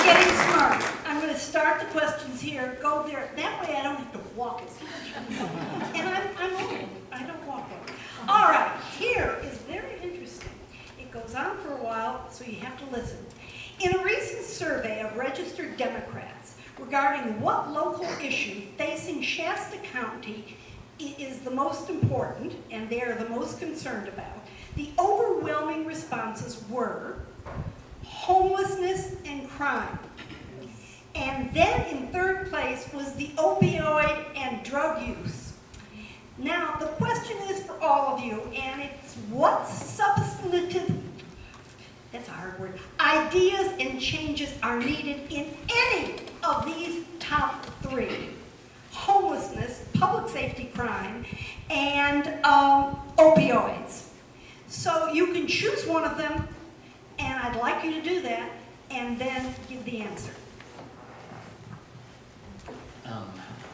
getting smart. I'm going to start the questions here, go there. That way I don't have to walk as much. And I'm old. I don't walk over. All right, here is very interesting. It goes on for a while, so you have to listen. In a recent survey of registered Democrats regarding what local issue facing Shasta County is the most important and they are the most concerned about, the overwhelming responses were homelessness and crime. And then in third place was the opioid and drug use. Now, the question is for all of you, and it's what substantive, that's a hard word, ideas and changes are needed in any of these top three: homelessness, public safety crime, and opioids. So you can choose one of them, and I'd like you to do that, and then give the answer.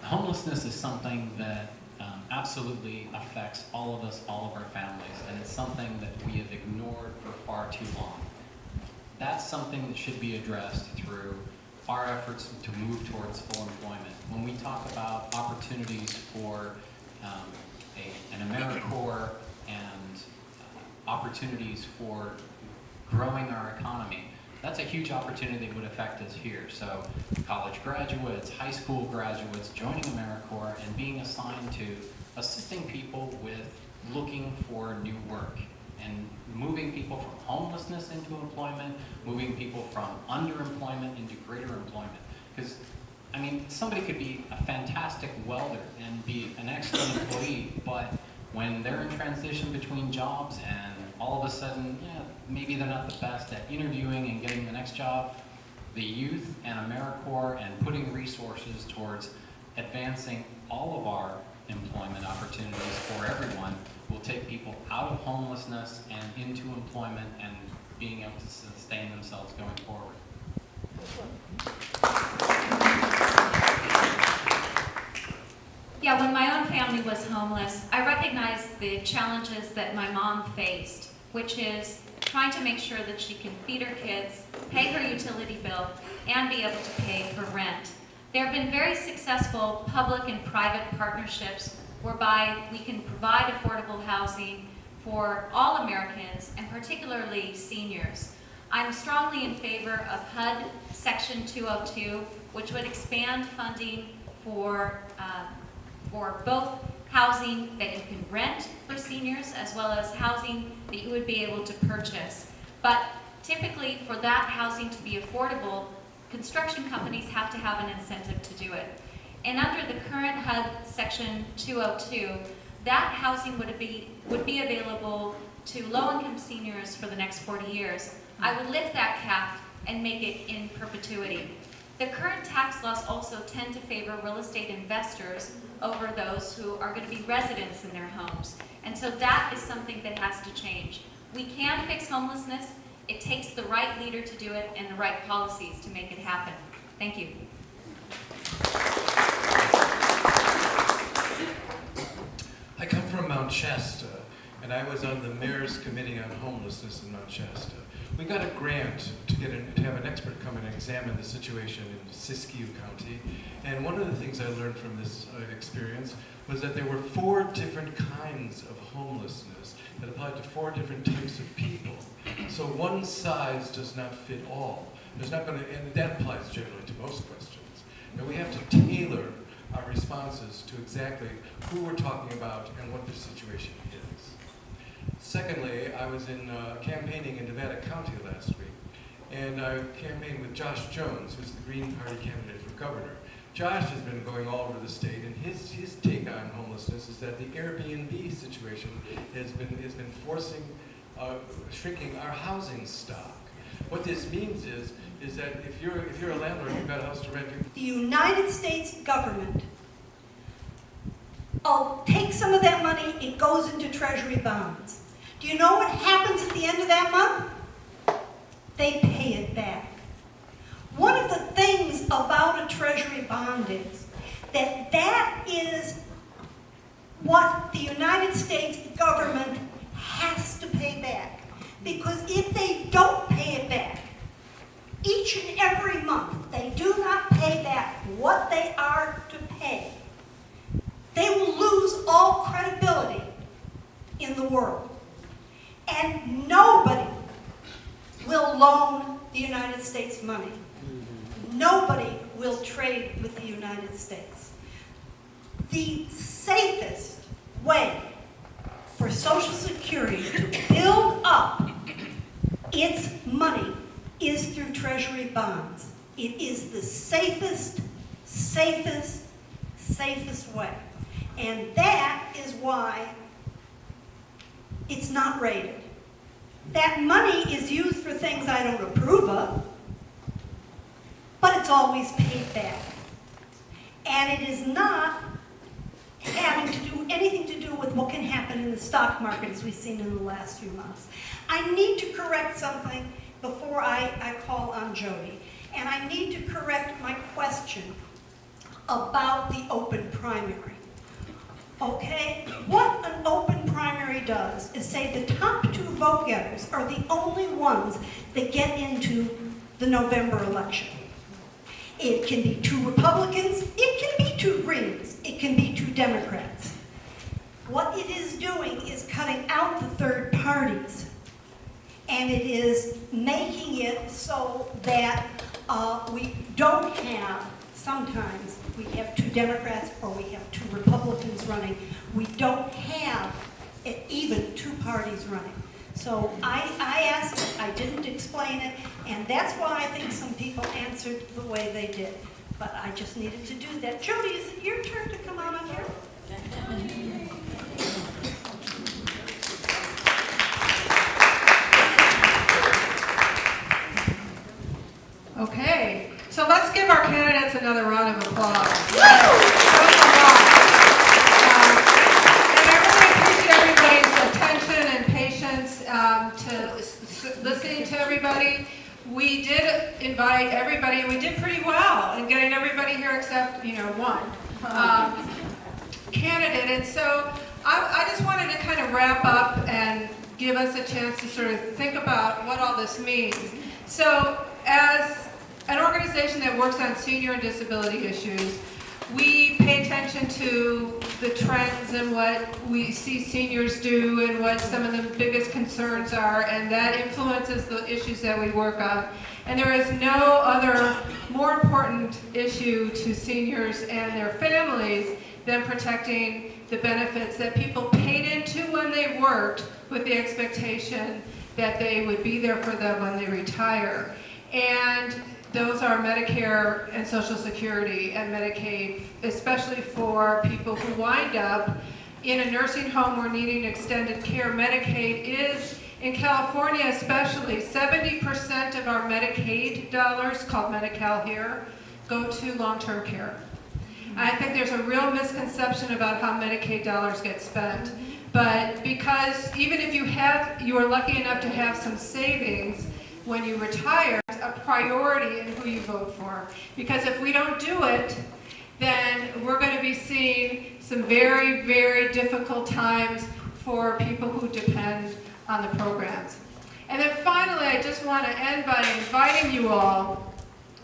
Homelessness is something that absolutely affects all of us, all of our families, and it's something that we have ignored for far too long. That's something that should be addressed through our efforts to move towards full employment. When we talk about opportunities for an AmeriCorps and opportunities for growing our economy, that's a huge opportunity that would affect us here. So college graduates, high school graduates joining AmeriCorps and being assigned to assisting people with looking for new work and moving people from homelessness into employment, moving people from underemployment into greater employment. Because, I mean, somebody could be a fantastic welder and be an excellent employee, but when they're in transition between jobs and all of a sudden, yeah, maybe they're not the best at interviewing and getting the next job, the youth and AmeriCorps and putting resources towards advancing all of our employment opportunities for everyone will take people out of homelessness and into employment and being able to sustain themselves going forward. Yeah, when my own family was homeless, I recognized the challenges that my mom faced, which is trying to make sure that she can feed her kids, pay her utility bill, and be able to pay for rent. There have been very successful public and private partnerships whereby we can provide affordable housing for all Americans, and particularly seniors. I'm strongly in favor of HUD Section 202, which would expand funding for both housing that you can rent for seniors as well as housing that you would be able to purchase. But typically, for that housing to be affordable, construction companies have to have an incentive to do it. And under the current HUD Section 202, that housing would be available to low-income seniors for the next 40 years. I would lift that cap and make it in perpetuity. The current tax laws also tend to favor real estate investors over those who are going to be residents in their homes. And so that is something that has to change. We can fix homelessness. It takes the right leader to do it and the right policies to make it happen. Thank you. I come from Mount Shasta, and I was on the Mayor's Committee on Homelessness in Mount Shasta. We got a grant to have an expert come and examine the situation in Siskiyou County, and one of the things I learned from this experience was that there were 4 different kinds of homelessness that applied to 4 different types of people. So one size does not fit all. There's not going to, and that applies generally to most questions. And we have to tailor our responses to exactly who we're talking about and what the situation is. Secondly, I was in campaigning in Nevada County last week, and I campaigned with Josh Jones, who's the Green Party candidate for governor. Josh has been going all over the state, and his take on homelessness is that the Airbnb situation has been forcing, shrinking our housing stock. What this means is that if you're a landlord, you've got a house to rent. The United States government take some of that money, it goes into treasury bonds. Do you know what happens at the end of that month? They pay it back. One of the things about a treasury bond is that is what the United States government has to pay back. Because if they don't pay it back, each each and every month they do not pay back what they are to pay, they will lose all credibility in the world. And nobody will loan the United States money. Nobody will trade with the United States. The safest way for Social Security to build up its money is through Treasury bonds. It is the safest way. And that is why it's not rated. That money is used for things I don't approve of, but it's always paid back. And it is not having to do anything to do with what can happen in the stock market as we've seen in the last few months. I need to correct something before I call on Jody. And I need to correct my question about the open primary. Okay? What an open primary does is say the top 2 vote getters are the only ones that get into the November election. It can be 2 Republicans, it can be 2 Greens, it can be 2 Democrats. What it is doing is cutting out the third parties, and it is making it so that we don't have, sometimes we have 2 Democrats or we have 2 Republicans running. We don't have even 2 parties running. So I asked it, I didn't explain it, and that's why I think some people answered the way they did. But I just needed to do that. Jody, is it your turn to come on up here? Okay, so let's give our candidates another round of applause. And I really appreciate everybody's attention and patience to listening to everybody. We did invite everybody, and we did pretty well in getting everybody here except, one candidate. And so I just wanted to kind of wrap up and give us a chance to sort of think about what all this means. So as an organization that works on senior and disability issues, we pay attention to the trends and what we see seniors do and what some of the biggest concerns are, and that influences the issues that we work on. And there is no other more important issue to seniors and their families than protecting the benefits that people paid into when they worked with the expectation that they would be there for them when they retire. And those are Medicare and Social Security and Medicaid, especially for people who wind up in a nursing home or needing extended care. Medicaid is, in California especially, 70% of our Medicaid dollars, called Medi-Cal here, go to long-term care. I think there's a real misconception about how Medicaid dollars get spent. But because even if you are lucky enough to have some savings when you retire, it's a priority in who you vote for. Because if we don't do it, then we're going to be seeing some very, very difficult times for people who depend on the programs. And then finally, I just want to end by inviting you all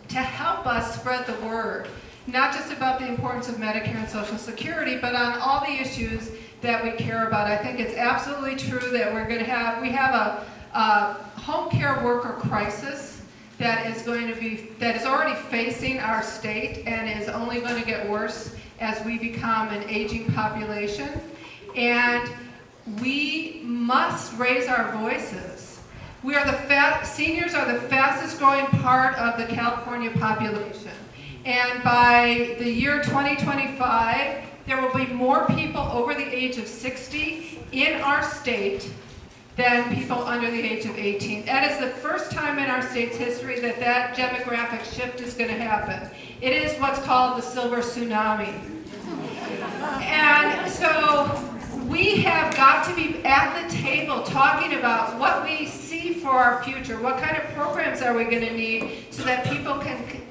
to help us spread the word, not just about the importance of Medicare and Social Security, but on all the issues that we care about. I think it's absolutely true that we have a home care worker crisis that is already facing our state and is only going to get worse as we become an aging population. And we must raise our voices. Seniors are the fastest growing part of the California population. And by the year 2025, there will be more people over the age of 60 in our state than people under the age of 18. That is the first time in our state's history that demographic shift is going to happen. It is what's called the silver tsunami. And so we have got to be at the table talking about what we see for our future. What kind of programs are we going to need so that people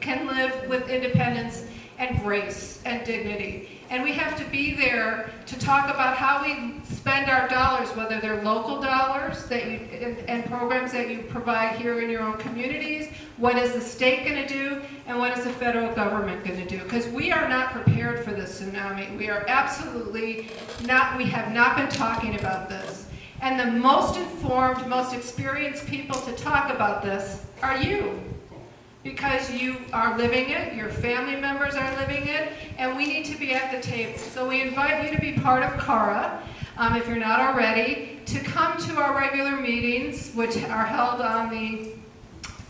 can live with independence and grace and dignity? And we have to be there to talk about how we spend our dollars, whether they're local dollars and programs that you provide here in your own communities, what is the state going to do, and what is the federal government going to do? Because we are not prepared for this tsunami. We are absolutely not, we have not been talking about this. And the most informed, most experienced people to talk about this are you. Because you are living it, your family members are living it, and we need to be at the table. So we invite you to be part of CARA, if you're not already, to come to our regular meetings, which are held on the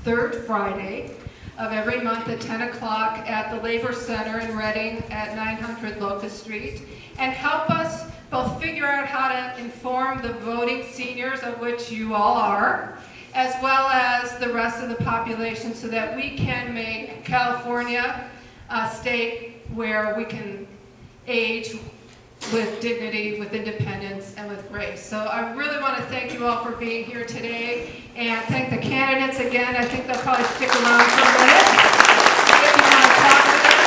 third Friday of every month at 10 o'clock at the Labor Center in Reading at 900 Locust Street, and help us both figure out how to inform the voting seniors, of which you all are, as well as the rest of the population, so that we can make California a state where we can age with dignity, with independence, and with grace. So I really want to thank you all for being here today, and thank the candidates again. I think they'll probably stick around for a minute if you want to talk to them.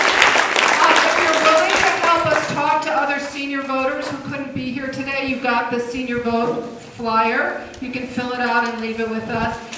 If you're willing to help us talk to other senior voters who couldn't be here today, you've got the senior vote flyer. You can fill it out and leave it with us.